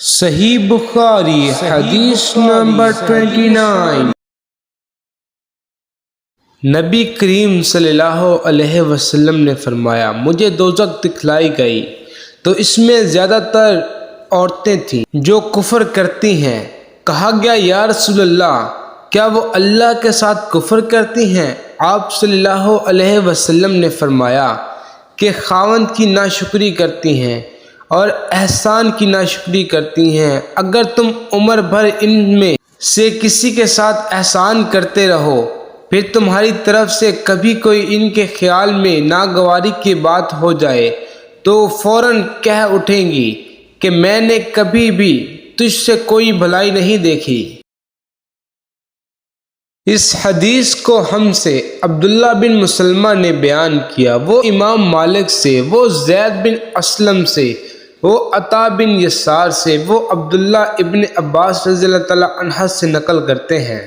صحیح بخاری حدیث نمبر 29۔ نبی کریم صلی اللہ علیہ وسلم نے فرمایا، مجھے دوزخ دکھلائی گئی تو اس میں زیادہ تر عورتیں تھیں جو کفر کرتی ہیں۔ کہا گیا یا رسول اللہ، کیا وہ اللہ کے ساتھ کفر کرتی ہیں؟ آپ صلی اللہ علیہ وسلم نے فرمایا کہ خاوند کی ناشکری کرتی ہیں اور احسان کی ناشکری کرتی ہیں۔ اگر تم عمر بھر ان میں سے کسی کے ساتھ احسان کرتے رہو، پھر تمہاری طرف سے کبھی کوئی ان کے خیال میں ناگواری کی بات ہو جائے تو فوراً کہہ اٹھیں گی کہ میں نے کبھی بھی تجھ سے کوئی بھلائی نہیں دیکھی۔ اس حدیث کو ہم سے عبداللہ بن مسلمہ نے بیان کیا، وہ امام مالک سے، وہ زید بن اسلم سے، وہ عطا بن یسار سے، وہ عبداللہ ابن عباس رضی اللہ تعالی عنہ سے نقل کرتے ہیں۔